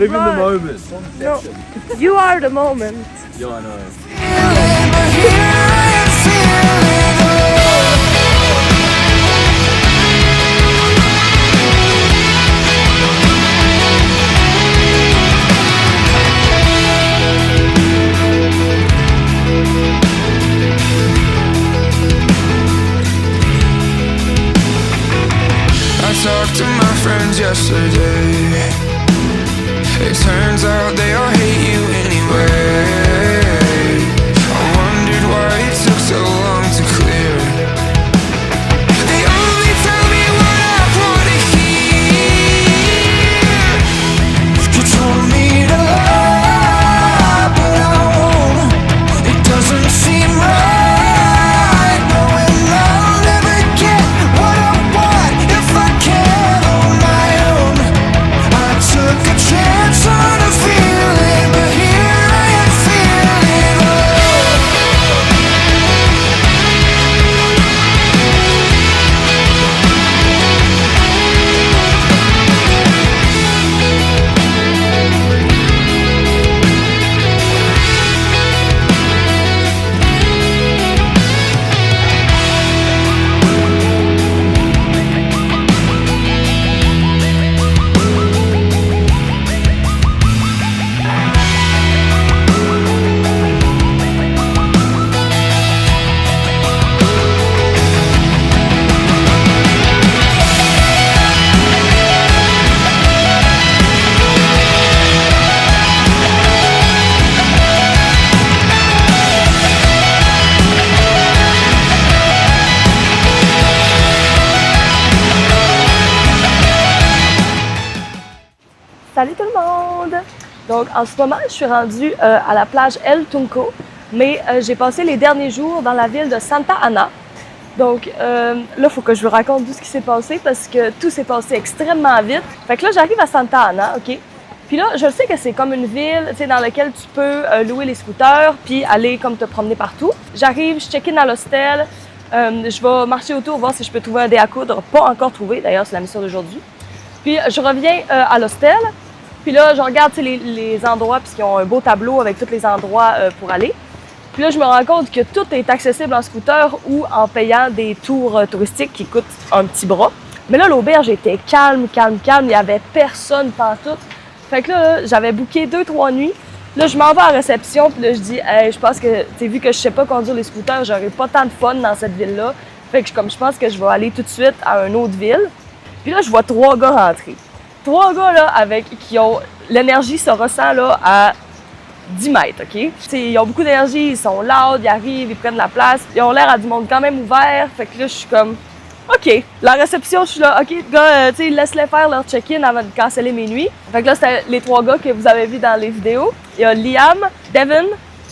Live in the not. moment. No, you are the moment. Yeah, I know. I talked to my friends yesterday. It turns out they all hate you anyway. I wondered why it took so long to clear. They only tell me what I wanna hear. You told me to lie, but I won't. It doesn't seem right, knowing I'll never get what I want if I can't on my own. I took a chance on a feeling, but here I am feeling alone. Salut tout le monde! Donc en ce moment, je suis rendue à la plage El Tunco, mais j'ai passé les derniers jours dans la ville de Santa Ana. Donc là, il faut que je vous raconte tout ce qui s'est passé parce que tout s'est passé extrêmement vite. Fait que là, j'arrive à Santa Ana, OK? Puis là, je sais que c'est comme une ville, tu sais, dans laquelle tu peux louer les scooters puis aller comme te promener partout. J'arrive, je check-in à l'hostel, je vais marcher autour, voir si je peux trouver un dé à coudre. Pas encore trouvé, d'ailleurs, c'est la mission d'aujourd'hui. Puis je reviens à l'hostel, puis là, je regarde les endroits, puisqu'ils ont un beau tableau avec tous les endroits pour aller. Puis là, je me rends compte que tout est accessible en scooter ou en payant des tours touristiques qui coûtent un petit bras. Mais là, l'auberge était calme, il n'y avait personne pantoute. Fait que là, j'avais booké 2-3 nuits. Là, je m'en vais à la réception, puis là, je dis, hey, je pense que, tu sais, vu que je sais pas conduire les scooters, j'aurai pas tant de fun dans cette ville-là. Fait que je pense que je vais aller tout de suite à une autre ville. Puis là, je vois 3 gars rentrer. 3 gars, là, qui ont... L'énergie se ressent, là, à 10 mètres, OK? T'sais, ils ont beaucoup d'énergie, ils sont loud, ils arrivent, ils prennent la place. Ils ont l'air à du monde quand même ouvert. Fait que là, je suis comme... OK. La réception, je suis là, OK, gars, laisse-les faire leur check-in avant de canceller mes nuits. Fait que là, c'était les 3 gars que vous avez vus dans les vidéos. Il y a Liam, Devin,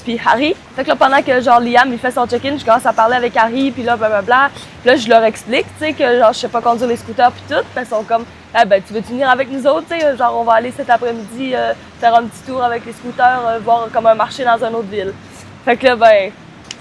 puis Harry. Fait que là, pendant que, genre, Liam, il fait son check-in, je commence à parler avec Harry, puis là, blablabla. Puis là, je leur explique, tu sais, que, genre, je sais pas conduire les scooters, puis tout. Puis ils sont comme, ah, ben, tu veux-tu venir avec nous autres, tu sais? Genre, on va aller cet après-midi faire un petit tour avec les scooters, voir comme un marché dans une autre ville. Fait que là, ben,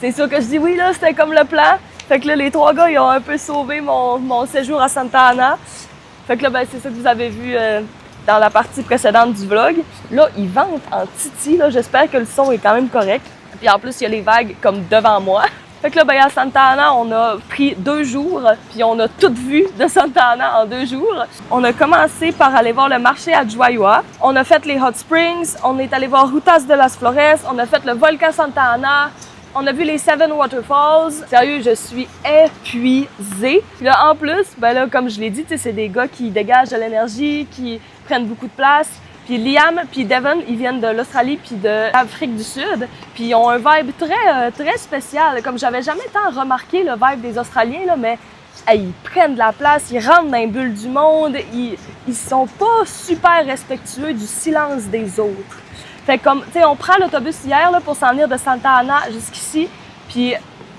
c'est sûr que je dis oui, là, c'était comme le plan. Fait que là, les 3 gars, ils ont un peu sauvé mon séjour à Santa Ana. Fait que là, ben, c'est ça que vous avez vu dans la partie précédente du vlog. Là, ils ventent en titi, là. J'espère que le son est quand même correct. Puis en plus, il y a les vagues comme devant moi. Fait que là, ben, à Santa Ana, on a pris 2 jours, puis on a tout vu de Santa Ana en 2 jours. On a commencé par aller voir le marché à Juayua. On a fait les hot springs, on est allé voir Rutas de las Flores, on a fait le volcan Santa Ana. On a vu les 7 Waterfalls. Sérieux, je suis épuisée. Puis là, en plus, ben là, comme je l'ai dit, c'est des gars qui dégagent de l'énergie, qui prennent beaucoup de place. Puis Liam puis Devin, ils viennent de l'Australie puis de l'Afrique du Sud. Puis ils ont un vibe très spécial. Comme j'avais jamais tant remarqué le vibe des Australiens, là, mais hey, ils prennent de la place, ils rentrent dans les bulles du monde. Ils sont pas super respectueux du silence des autres. Fait que comme, tu sais, on prend l'autobus hier là, pour s'en venir de Santa Ana jusqu'ici, puis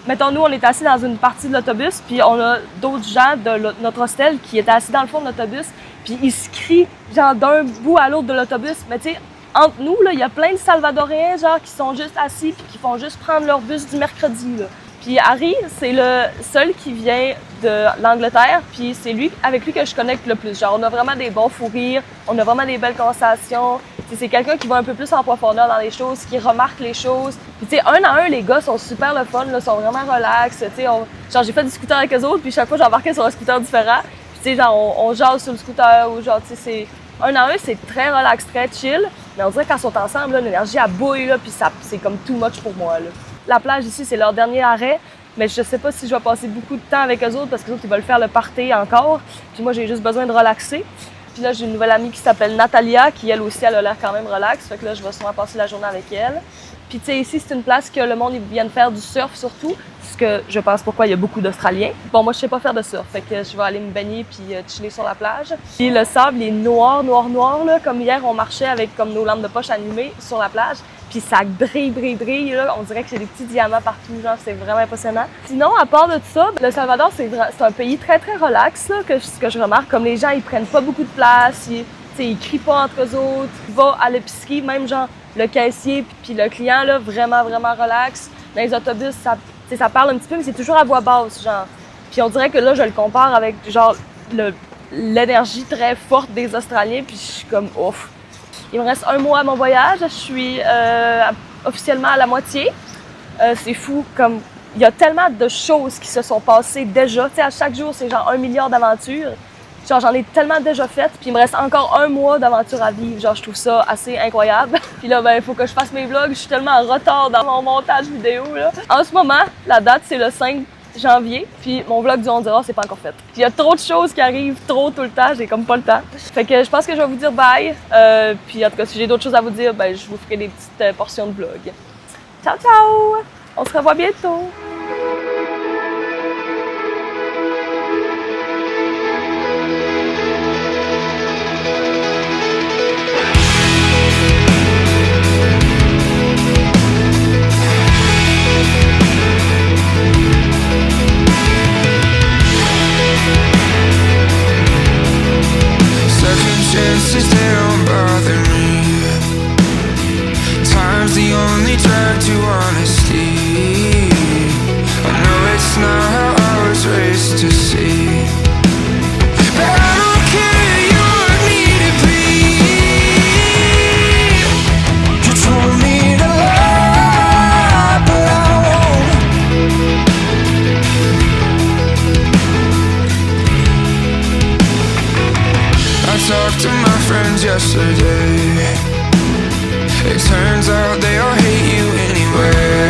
mettons, nous, on est assis dans une partie de l'autobus, puis on a d'autres gens de notre hostel qui étaient assis dans le fond de l'autobus, puis ils se crient, genre, d'un bout à l'autre de l'autobus. Mais tu sais, entre nous, là, il y a plein de Salvadoriens, genre, qui sont juste assis, puis qui font juste prendre leur bus du mercredi, là. Puis Harry, c'est le seul qui vient de l'Angleterre, puis c'est lui avec lui que je connecte le plus. Genre, on a vraiment des bons fous rires, on a vraiment des belles conversations. T'sais, c'est quelqu'un qui va un peu plus en profondeur dans les choses, qui remarque les choses. Puis tu sais, un à un, les gars sont super le fun, là, sont vraiment relax. Tu sais, genre j'ai fait du scooter avec eux autres, puis chaque fois j'embarquais sur un scooter différent. Puis tu sais, genre on jase sur le scooter ou genre tu sais, c'est un à un, c'est très relax, très chill. Mais on dirait que quand ils sont ensemble, là, l'énergie elle bouille là, puis ça, c'est comme too much pour moi là. La plage ici, c'est leur dernier arrêt, mais je sais pas si je vais passer beaucoup de temps avec eux autres parce que les autres, ils veulent faire le party encore. Puis moi, j'ai juste besoin de relaxer. Puis là, j'ai une nouvelle amie qui s'appelle Natalia, qui elle aussi, elle a l'air quand même relax. Fait que là, je vais sûrement passer la journée avec elle. Puis tu sais, ici, c'est une place que le monde, ils viennent faire du surf surtout. Ce que je pense pourquoi il y a beaucoup d'Australiens. Bon, moi, je sais pas faire de surf. Fait que je vais aller me baigner puis chiller sur la plage. Puis le sable, il est noir, noir, noir, là. Comme hier, on marchait avec comme nos lampes de poche allumées sur la plage. Puis ça brille, brille, brille, là. On dirait que c'est des petits diamants partout, genre, c'est vraiment impressionnant. Sinon, à part de ça, le Salvador, c'est un pays très, très relax, là, ce que je remarque. Comme les gens, ils prennent pas beaucoup de place, ils crient pas entre eux autres. Ils vont à l'épicerie, même genre, le caissier puis le client, là, vraiment, vraiment relax. Dans les autobus, ça parle un petit peu, mais c'est toujours à voix basse, genre. Puis on dirait que là, je le compare avec, genre, l'énergie très forte des Australiens, puis je suis comme, ouf. Il me reste un mois à mon voyage, je suis officiellement à la moitié. C'est fou, comme il y a tellement de choses qui se sont passées déjà. Tu sais, à chaque jour, c'est genre 1 milliard d'aventures. Genre, j'en ai tellement déjà faites, puis il me reste encore un mois d'aventure à vivre. Genre, je trouve ça assez incroyable. Puis là, ben, il faut que je fasse mes vlogs. Je suis tellement en retard dans mon montage vidéo, là. En ce moment, la date, c'est le 5 janvier, puis mon vlog du 11 c'est pas encore fait. Il y a trop de choses qui arrivent trop tout le temps, j'ai comme pas le temps. Fait que je pense que je vais vous dire bye. Puis en tout cas, si j'ai d'autres choses à vous dire, ben je vous ferai des petites portions de vlog. Ciao, ciao! On se revoit bientôt! Chances they don't bother me. Time's the only drag to honesty. I know it's not how I was raised to see, but I don't care, you want me to be. You told me to lie, but I won't. I talked to my friends yesterday. It turns out they all hate you anyway.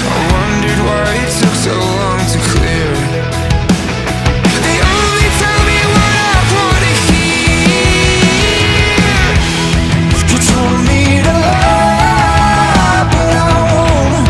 I wondered why it took so long to clear. They only tell me what I wanna hear. You told me to lie, but I won't.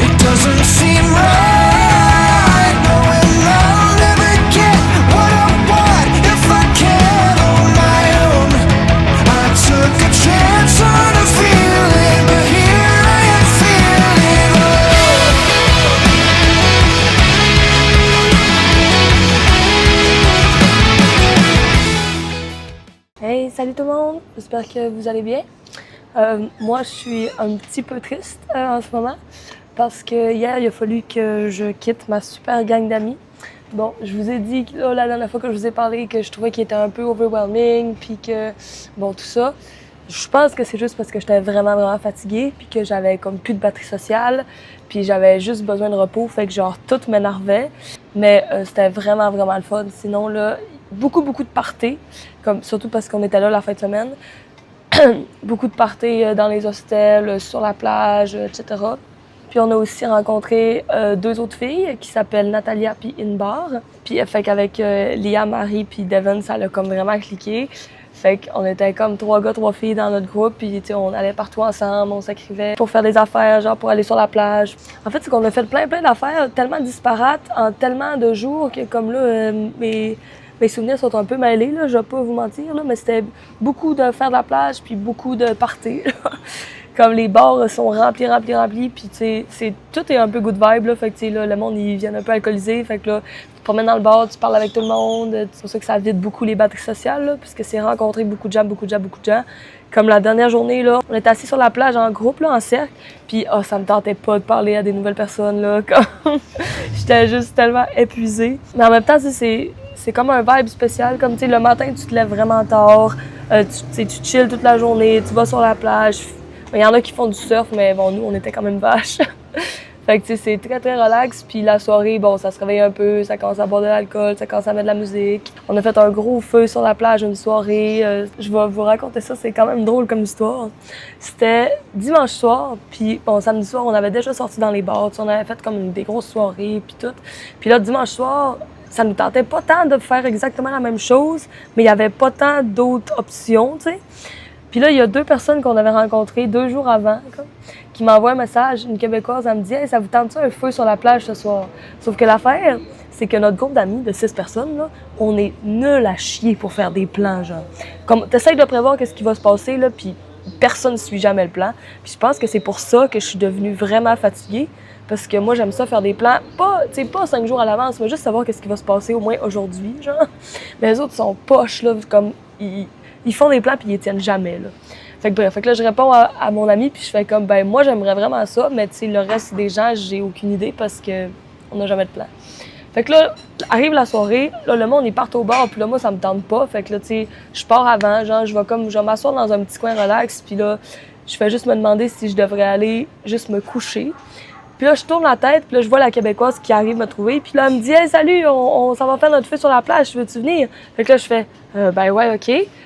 It doesn't seem right, knowing I'll never get what I want if I can't on my own. I took a chance on a feeling, but here I am feeling alone. Hey, salut tout le monde! J'espère que vous allez bien. Moi, je suis un petit peu triste en ce moment parce que hier, il a fallu que je quitte ma super gang d'amis. Bon, je vous ai dit là, la dernière fois que je vous ai parlé que je trouvais qu'il était un peu overwhelming, puis que, bon, tout ça. Je pense que c'est juste parce que j'étais vraiment, vraiment fatiguée, puis que j'avais comme plus de batterie sociale, puis j'avais juste besoin de repos, fait que genre tout m'énervait. Mais c'était vraiment, vraiment le fun. Sinon, là, beaucoup, beaucoup de parties, comme, surtout parce qu'on était là la fin de semaine. Beaucoup de parties dans les hostels, sur la plage, etc. Puis on a aussi rencontré 2 autres filles qui s'appellent Natalia puis Inbar. Puis fait qu'avec Lia, Marie puis Devon, ça l'a comme vraiment cliqué. Fait qu'on était comme 3 gars, 3 filles dans notre groupe, puis tu sais, on allait partout ensemble, on s'écrivait pour faire des affaires, genre pour aller sur la plage. En fait, c'est qu'on a fait plein d'affaires tellement disparates en tellement de jours que comme là, mes souvenirs sont un peu mêlés, là, je vais pas vous mentir, là, mais c'était beaucoup de faire de la plage puis beaucoup de parties. Comme les bars sont remplis, puis tu sais, tout est un peu good vibe, là. Fait que tu sais, là, le monde, ils viennent un peu alcoolisés. Fait que là, tu te promènes dans le bar, tu parles avec tout le monde. C'est pour ça que ça vide beaucoup les batteries sociales, là, puisque c'est rencontrer beaucoup de gens. Comme la dernière journée, là, on était assis sur la plage en groupe, là, en cercle, puis ça me tentait pas de parler à des nouvelles personnes, là, comme j'étais juste tellement épuisée. Mais en même temps, c'est comme un vibe spécial, comme, tu sais, le matin, tu te lèves vraiment tard, tu chill toute la journée, tu vas sur la plage. Il y en a qui font du surf, mais bon, nous, on était quand même vaches. Fait que, tu sais, c'est très, très relax. Puis la soirée, bon, ça se réveille un peu, ça commence à boire de l'alcool, ça commence à mettre de la musique. On a fait un gros feu sur la plage une soirée. Je vais vous raconter ça, c'est quand même drôle comme histoire. C'était dimanche soir, puis bon, samedi soir, on avait déjà sorti dans les bars. On avait fait comme des grosses soirées, puis tout. Puis là, dimanche soir, ça nous tentait pas tant de faire exactement la même chose, mais il y avait pas tant d'autres options, tu sais. Puis là, il y a 2 personnes qu'on avait rencontrées 2 jours avant, quoi, qui m'envoient un message, une Québécoise, elle me dit « Hey, ça vous tente-tu un feu sur la plage ce soir? » Sauf que l'affaire, c'est que notre groupe d'amis de 6 personnes, là, on est nuls à chier pour faire des plans, genre. Comme, t'essayes de prévoir qu'est-ce qui va se passer, là, puis personne ne suit jamais le plan. Puis je pense que c'est pour ça que je suis devenue vraiment fatiguée, parce que moi, j'aime ça faire des plans, pas 5 jours à l'avance, mais juste savoir qu'est-ce qui va se passer au moins aujourd'hui, genre. Mais les autres sont poches, là, comme, ils font des plans puis ils les tiennent jamais, là. Fait que bref, là, je réponds à mon ami puis je fais comme, ben moi, j'aimerais vraiment ça, mais tu sais, le reste des gens, j'ai aucune idée parce que on n'a jamais de plan. Fait que là, arrive la soirée, là, le monde, ils partent au bar, puis là, moi, ça me tente pas. Fait que là, tu sais, je pars avant, genre, je vais m'asseoir dans un petit coin relax, puis là, je fais juste me demander si je devrais aller juste me coucher. Puis là, je tourne la tête, puis là, je vois la Québécoise qui arrive me trouver. Puis là, elle me dit « Hey, salut, on s'en va faire notre feu sur la plage, veux-tu venir? » Fait que là, je fais « Ben ouais, OK. »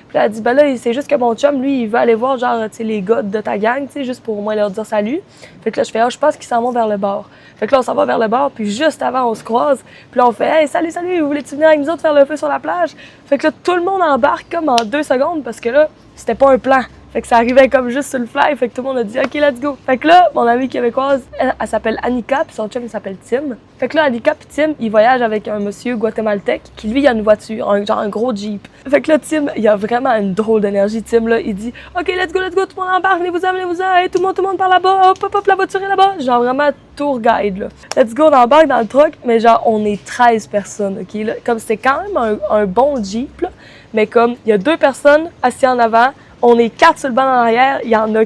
Puis là, elle dit « Ben là, c'est juste que mon chum, lui, il veut aller voir, genre, tu sais, les gars de ta gang, tu sais, juste pour au moins leur dire salut. » Fait que là, je fais « Ah, je pense qu'ils s'en vont vers le bar. » Fait que là, on s'en va vers le bar, puis juste avant, on se croise. Puis là, on fait « Hey, salut, vous voulez-tu venir avec nous autres faire le feu sur la plage? » Fait que là, tout le monde embarque comme en 2 secondes, parce que là, c'était pas un plan. Fait que ça arrivait comme juste sur le fly, fait que tout le monde a dit « OK, let's go ». Fait que là, mon amie québécoise, elle s'appelle Annika, puis son chum, il s'appelle Tim. Fait que là, Annika puis Tim, ils voyagent avec un monsieur guatémaltèque qui, lui, il a une voiture, genre un gros Jeep. Fait que là, Tim, il a vraiment une drôle d'énergie. Tim, là, il dit « OK, let's go, tout le monde embarque, venez-vous-en, hey, tout le monde par là-bas, hop, la voiture est là-bas ». Genre vraiment tour guide, là. Let's go, on embarque dans le truck, mais genre, on est 13 personnes, OK? Là. Comme c'était quand même un bon Jeep, là, mais comme, il y a 2 personnes assises en avant, on est 4 sur le banc en arrière, il y en a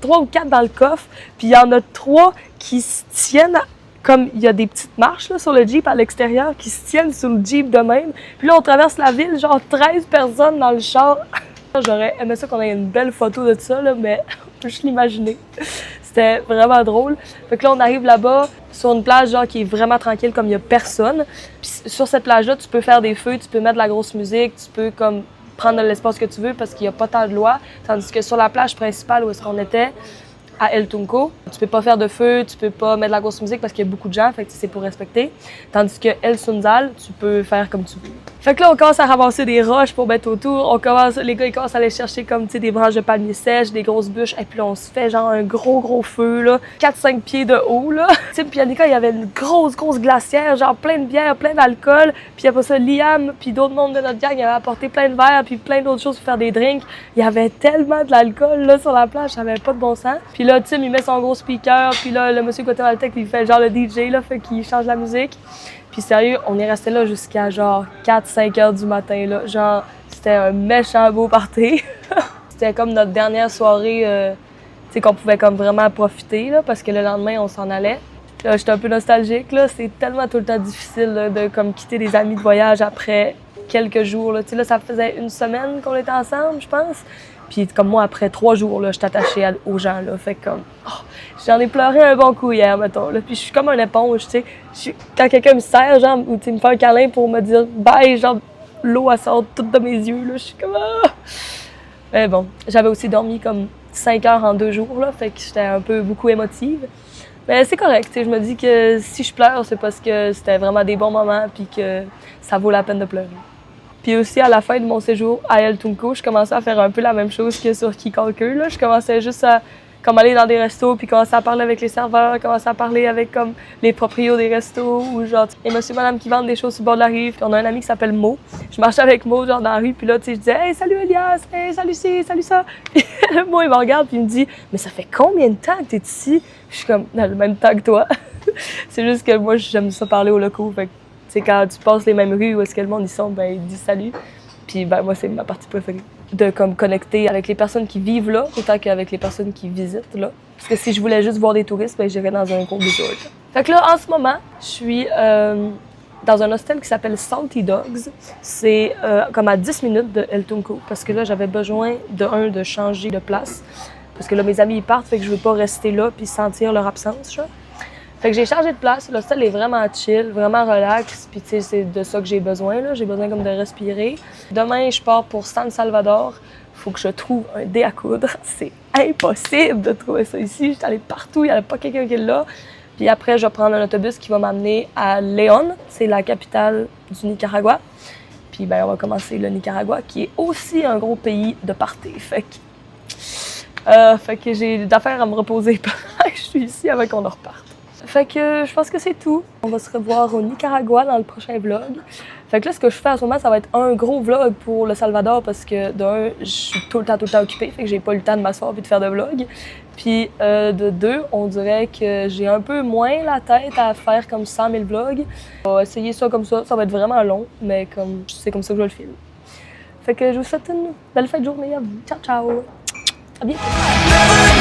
3 ou 4 dans le coffre, puis il y en a 3 qui se tiennent, comme il y a des petites marches là, sur le Jeep à l'extérieur, qui se tiennent sur le Jeep de même. Puis là, on traverse la ville, genre 13 personnes dans le char. J'aurais aimé ça qu'on ait une belle photo de ça, là, mais je l'imaginais. C'était vraiment drôle. Fait que là, on arrive là-bas, sur une plage genre qui est vraiment tranquille, comme il n'y a personne. Puis sur cette plage-là, tu peux faire des feux, tu peux mettre de la grosse musique, tu peux comme prendre l'espace que tu veux parce qu'il n'y a pas tant de loi. Tandis que sur la plage principale où est-ce qu'on était, à El Tunco, tu peux pas faire de feu, tu peux pas mettre de la grosse musique parce qu'il y a beaucoup de gens, fait que c'est pour respecter. Tandis que El Sunzal, tu peux faire comme tu veux. Fait que là, on commence à ramasser des roches pour mettre autour. Les gars, ils commencent à aller chercher comme, tu sais, des branches de palmier sèches, des grosses bûches. Et puis là, on se fait genre un gros feu, là. 4-5 pieds de haut, là. Tu sais, puis Annika, il y avait une grosse glacière, genre plein de bière, plein d'alcool. Puis après ça, Liam, puis d'autres membres de notre gang, ils avaient apporté plein de verres, puis plein d'autres choses pour faire des drinks. Il y avait tellement de l'alcool, là, sur la plage, ça avait pas de bon sens. Puis là, Tim, il met son gros speaker, puis là, le monsieur guatémaltèque, il fait genre le DJ, là, fait qu'il change la musique. Puis sérieux, on est resté là jusqu'à genre 4-5 heures du matin, là. Genre, c'était un méchant beau party. C'était comme notre dernière soirée, tu sais, qu'on pouvait comme vraiment profiter, là, parce que le lendemain, on s'en allait. Là, j'étais un peu nostalgique, là. C'est tellement tout le temps difficile, là, de comme quitter des amis de voyage après quelques jours, là. Tu sais, là, ça faisait 1 semaine qu'on était ensemble, je pense. Puis comme moi, après 3 jours, là, j'étais attachée aux gens, là. Fait que comme, j'en ai pleuré un bon coup hier, mettons, là. Puis je suis comme un éponge, tu sais. Quand quelqu'un me serre, genre, ou tu me fait un câlin pour me dire bye, genre, l'eau, elle sort toute de mes yeux, là. Je suis comme, ah! Mais bon, j'avais aussi dormi comme 5 heures en 2 jours, là. Fait que j'étais un peu beaucoup émotive. Mais c'est correct, tu sais. Je me dis que si je pleure, c'est parce que c'était vraiment des bons moments, puis que ça vaut la peine de pleurer. Puis aussi, à la fin de mon séjour à El Tunco, je commençais à faire un peu la même chose que sur Key Calker, là. Je commençais juste à comme aller dans des restos puis commencer à parler avec les serveurs, commencer à parler avec comme les proprios des restos ou genre les monsieur madame qui vendent des choses sur le bord de la rive. Puis on a un ami qui s'appelle Mo. Je marchais avec Mo genre dans la rue puis là tu sais je disais hey salut Elias, hey salut ci, salut ça. Puis Mo il me regarde puis il me dit mais ça fait combien de temps que t'es ici? Je suis comme dans le même temps que toi. C'est juste que moi j'aime ça parler aux locaux. Fait que c'est quand tu passes les mêmes rues où est-ce que le monde y sont, ben ils disent salut. Puis ben moi c'est ma partie préférée. De comme connecter avec les personnes qui vivent là autant qu'avec les personnes qui visitent là. Parce que si je voulais juste voir des touristes, ben j'irais dans un gros resort. Fait que là en ce moment, je suis dans un hostel qui s'appelle Salty Dogs. C'est comme à 10 minutes de El Tunco parce que là j'avais besoin de changer de place. Parce que là mes amis ils partent, fait que je veux pas rester là puis sentir leur absence. Genre. Fait que j'ai changé de place. L'hostel est vraiment chill, vraiment relax. Puis tu sais, c'est de ça que j'ai besoin, là. J'ai besoin comme de respirer. Demain, je pars pour San Salvador. Faut que je trouve un dé à coudre. C'est impossible de trouver ça ici. J'étais allée partout, il n'y avait pas quelqu'un qui est là. Puis après, je vais prendre un autobus qui va m'amener à Léon. C'est la capitale du Nicaragua. Puis ben, on va commencer le Nicaragua, qui est aussi un gros pays de party. Fait que j'ai d'affaires à me reposer pendant que je suis ici avant qu'on en reparte. Fait que je pense que c'est tout. On va se revoir au Nicaragua dans le prochain vlog. Fait que là, ce que je fais à ce moment, ça va être un gros vlog pour le Salvador parce que d'un, je suis tout le temps occupée, fait que j'ai pas eu le temps de m'asseoir et de faire de vlog. Puis de deux, on dirait que j'ai un peu moins la tête à faire comme 100 000 vlogs. On va essayer ça comme ça va être vraiment long, mais comme c'est comme ça que je le filme. Fait que je vous souhaite une belle fin de journée à vous. Ciao, ciao! À bientôt!